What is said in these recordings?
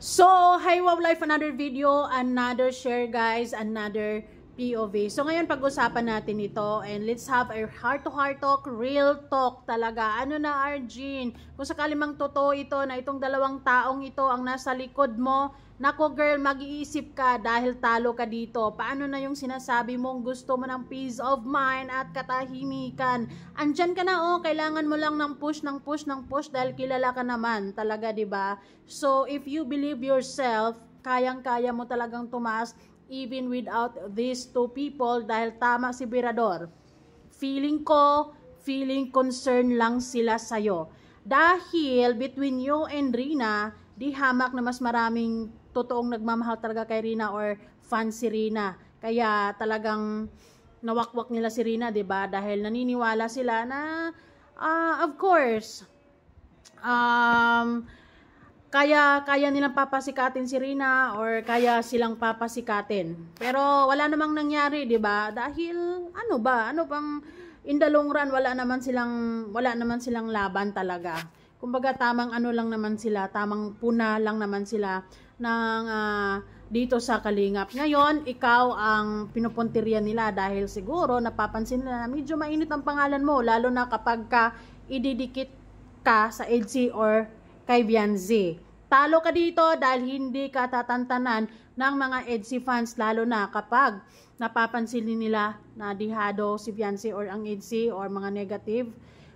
So, hi Wow Life, another video, another share guys, another POV. So, ngayon pag-usapan natin ito and let's have a heart-to-heart talk, real talk talaga. Ano na Arjin? Kung sakali mang totoo ito na itong dalawang taong ito ang nasa likod mo, nako girl, mag-iisip ka dahil talo ka dito. Paano na yung sinasabi mong gusto mo ng peace of mind at katahimikan? Andyan ka na kailangan mo lang ng push dahil kilala ka naman talaga, 'di ba? So if you believe yourself, kayang-kaya mo talagang tumaas even without these two people dahil tama si Birador. Feeling concern lang sila sa'yo. Dahil between you and Rina, di hamak na mas maraming totoong nagmamahal talaga kay Rina or fan si Rina. Kaya talagang nawakwak nila si Rina, 'di ba? Dahil naniniwala sila na of course kaya nilang papasikatin si Rina or kaya silang papasikatin. Pero wala namang nangyari, 'di ba? Dahil ano bang in the long run wala naman silang laban talaga. Kumbaga tamang lang naman sila, tamang puna lang naman sila ng dito sa Kalingap. Ngayon, ikaw ang pinupuntirya nila dahil siguro napapansin nila na medyo mainit ang pangalan mo, lalo na kapag ididikit ka sa EDC or kay Vianzi. Talo ka dito dahil hindi ka tatantanan ng mga EDC fans, lalo na kapag napapansin nila na dihado si Vianzi or ang EDC or mga negative.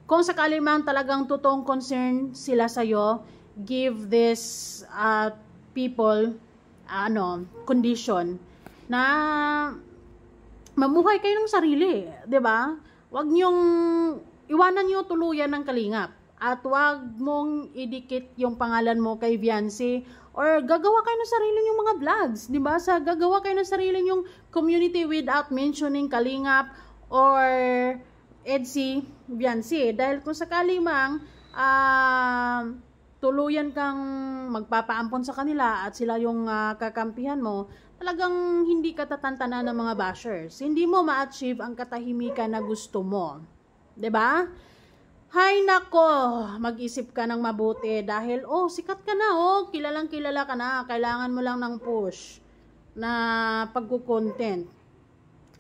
Kung sakali man talagang totoong concern sila sa'yo, give this people condition na mamuhay kayo ng sarili, 'di ba? Huwag niyong iwanan niyo tuluyan ng Kalingap at huwag mong idikit yung pangalan mo kay Vianzi or gagawa kayo ng sarili yung mga vlogs, 'di ba? Gagawa kayo ng sarili yung community without mentioning Kalingap or EDC Vianzi. Dahil kung sakali mang tuluyan kang magpapaampon sa kanila at sila yung kakampihan mo, talagang hindi ka tatantanan ng mga bashers. Hindi mo ma-achieve ang katahimikan na gusto mo. 'Di ba? Hay nako, mag-isip ka ng mabuti dahil sikat ka na, kilalang kilala ka na, kailangan mo lang ng push na pagko-content.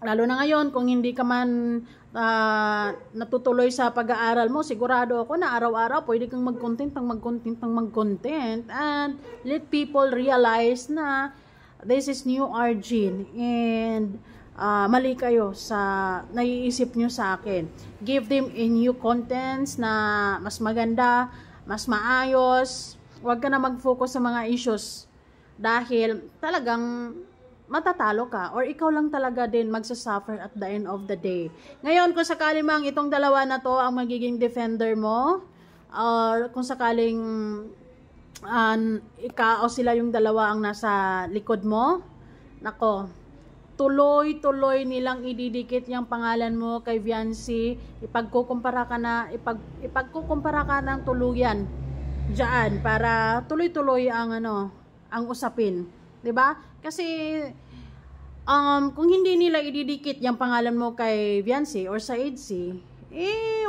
Lalo na ngayon, kung hindi ka man natutuloy sa pag-aaral mo, sigurado ako na araw-araw pwede kang mag-content and let people realize na this is new Arjin and mali kayo sa naiisip nyo sa akin. Give them a new contents na mas maganda, mas maayos. Huwag ka na mag-focus sa mga issues dahil talagang matatalo ka or ikaw lang talaga din magsasuffer at the end of the day. Ngayon, kung sakali mang itong dalawa na to ang magiging defender mo or kung sakaling ikaw o sila yung dalawa ang nasa likod mo, nako, tuloy-tuloy nilang ididikit yung pangalan mo kay Vianzi. Ipagkukumpara ka ng tuluyan diyan para tuloy-tuloy ang ang usapin. 'Di ba? Kasi kung hindi nila ididikit yung pangalan mo kay Vianzi or sa EDC,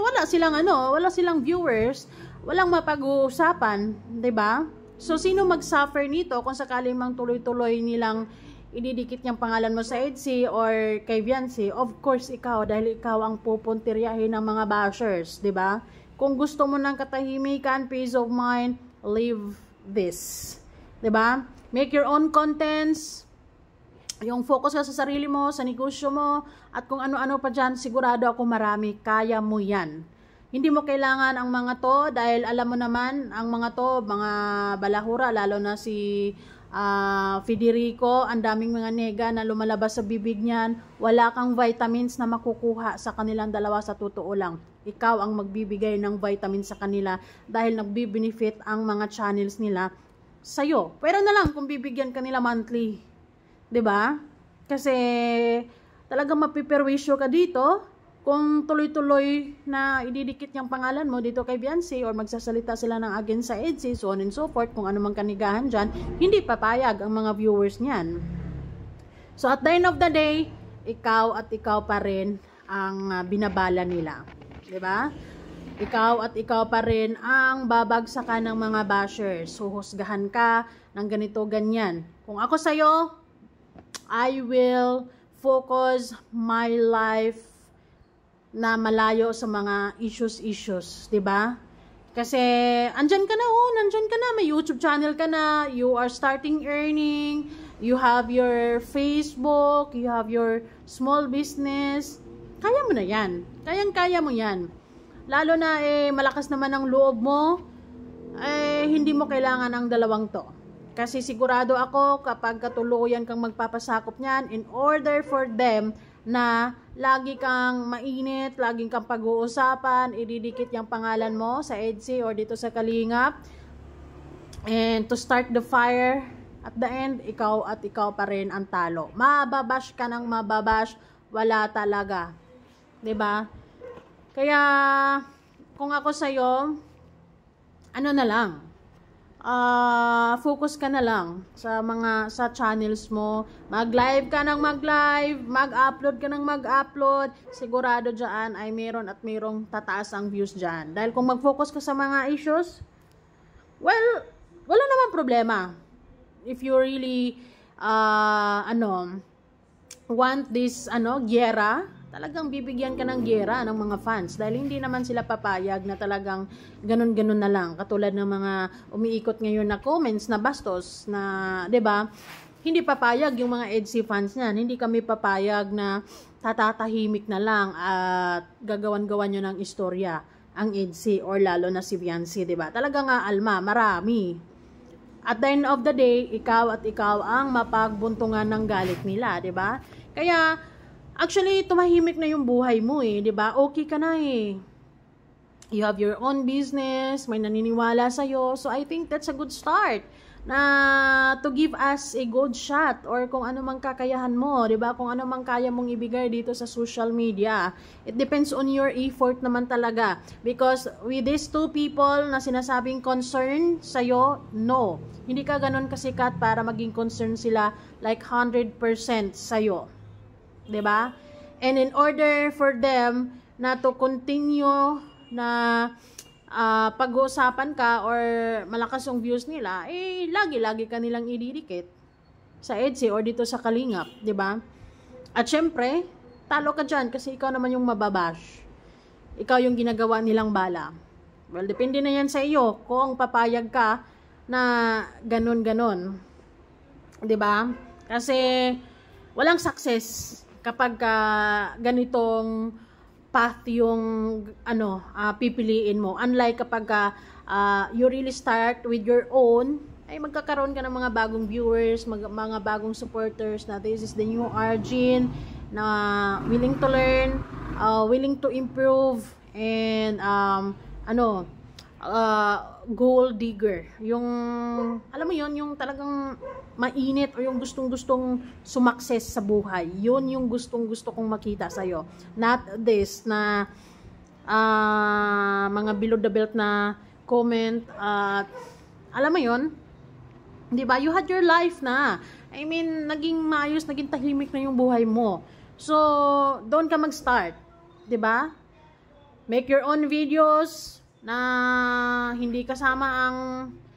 wala silang viewers, walang mapag-uusapan, 'di ba? So sino mag-suffer nito kung sakaling mang tuloy-tuloy nilang ididikit yung pangalan mo sa EDC or kay Vianzi? Of course ikaw, dahil ikaw ang pupuntiryahin ng mga bashers, 'di ba? Kung gusto mo ng katahimikan, peace of mind, leave this. 'Di ba? Make your own contents. Yung focus ka sa sarili mo, sa negosyo mo, at kung ano-ano pa dyan, sigurado ako marami. Kaya mo yan. Hindi mo kailangan ang mga to, dahil alam mo naman, ang mga to, mga balahura, lalo na si Federico, ang daming mga nega na lumalabas sa bibig niyan. Wala kang vitamins na makukuha sa kanilang dalawa, sa totoo lang. Ikaw ang magbibigay ng vitamins sa kanila dahil nagbi-benefit ang mga channels nila sa'yo. Pero na lang kung bibigyan ka nila monthly. 'Di ba? Kasi talagang mapiperwisyo ka dito kung tuloy-tuloy na ididikit yung pangalan mo dito kay Vianzi or magsasalita sila ng against sa EDC, so on and so forth, kung ano mang kanigahan dyan, hindi papayag ang mga viewers niyan. So at the end of the day, ikaw at ikaw pa rin ang binabala nila. 'Di ba? ikaw at ikaw pa rin ang babagsakan ng mga bashers. Huhusgahan ka ng ganito, ganyan. Kung ako sa'yo, I will focus my life na malayo sa mga issues, 'di ba? Kasi andyan ka na, nandyan ka na, may YouTube channel ka na, you are starting earning, you have your Facebook, you have your small business. Kaya mo na 'yan. Kayang-kaya mo 'yan. Lalo na malakas naman ang loob mo, hindi mo kailangan ang dalawang 'to. Kasi sigurado ako kapag katuluyan kang magpapasakop niyan, in order for them na lagi kang mainit, laging kang pag-uusapan, ididikit yung pangalan mo sa EDSI or dito sa Kalingap, and to start the fire, at the end, ikaw at ikaw pa rin ang talo. Mababash ka ng mababash, wala talaga. 'Di ba? Kaya, kung ako sa'yo, ano na lang, focus ka na lang sa channels mo. Mag-live ka ng mag-live, mag-upload ka ng mag-upload. Sigurado dyan ay meron at merong tataas ang views dyan. Dahil kung mag-focus ka sa mga issues, well, wala naman problema. If you really want this gyera, talagang bibigyan ka ng gyera ng mga fans dahil hindi naman sila papayag na talagang ganun-ganun na lang, katulad ng mga umiikot ngayon na comments na bastos na, 'di ba? Hindi papayag yung mga EDSI fans niyan, hindi kami papayag na tatatahimik na lang at gagawan-gawan nyo ng istorya ang EDSI or lalo na si Viancy, 'di ba? Talaga nga Alma, marami. At the end of the day, ikaw at ikaw ang mapagbuntungan ng galit nila, 'di ba? Kaya actually, tumahimik na yung buhay mo 'di ba? Okay ka na You have your own business, may naniniwala sa'yo. So, I think that's a good start na to give us a good shot or kung ano mang kakayahan mo, 'di ba? Kung ano mang kaya mong ibigay dito sa social media. It depends on your effort naman talaga. Because with these two people na sinasabing concern sa'yo, no. Hindi ka ganun kasikat para maging concern sila like 100% sa'yo. 'Di ba? And in order for them na to continue na pag-uusapan ka or malakas yung views nila, lagi-lagi ka nilang ididikit sa EDSI or dito sa Kalingap, 'di ba? At syempre, talo ka diyan kasi ikaw naman yung mababash. Ikaw yung ginagawa nilang bala. Well, depende na 'yan sa iyo kung papayag ka na ganun-ganun. 'Di ba? Kasi walang success kapag ganitong path yung pipiliin mo. Unlike kapag you really start with your own, ay magkakaroon ka ng mga bagong viewers, mga bagong supporters na this is the new Arjin na willing to learn, willing to improve, and goal digger. Yung, alam mo yon, yung talagang mainit o yung gustong-gustong sumakses sa buhay. Yun yung gustong-gusto kong makita sa'yo. Not this na mga below the belt na comment at alam mo yon, 'di ba? You had your life na. I mean, naging maayos, naging tahimik na yung buhay mo. So, doon ka mag-start, 'di ba? Make your own videos na hindi kasama ang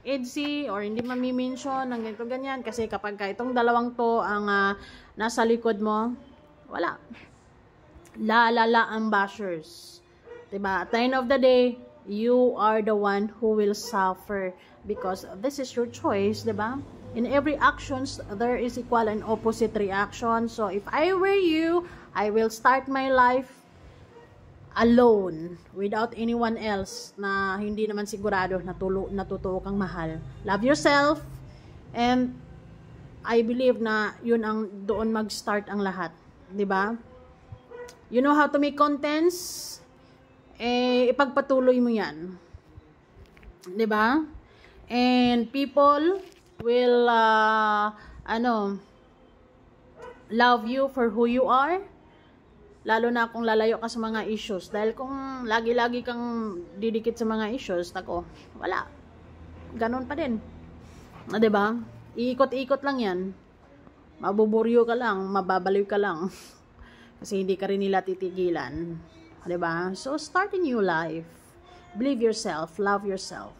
EDSI or hindi mami-mention ng ganito ganyan kasi kapag itong dalawang to ang nasa likod mo, wala. Lalala ang bashers. 'Di ba? At the end of the day, you are the one who will suffer because this is your choice, 'di ba? In every actions, there is equal and opposite reaction. So, if I were you, I will start my life alone, without anyone else na hindi naman sigurado na totoo kang mahal. Love yourself, and I believe na yun ang doon mag-start ang lahat. 'Di ba? You know how to make contents, ipagpatuloy mo yan. 'Di ba? And people will love you for who you are. Lalo na kung lalayo ka sa mga issues. Dahil kung lagi-lagi kang didikit sa mga issues, tako, wala. Ganon pa din. Diba? Iikot-ikot lang yan. Mabuburyo ka lang, mababaliw ka lang. Kasi hindi ka rin nila titigilan. Diba? So, start a new life. Believe yourself, love yourself.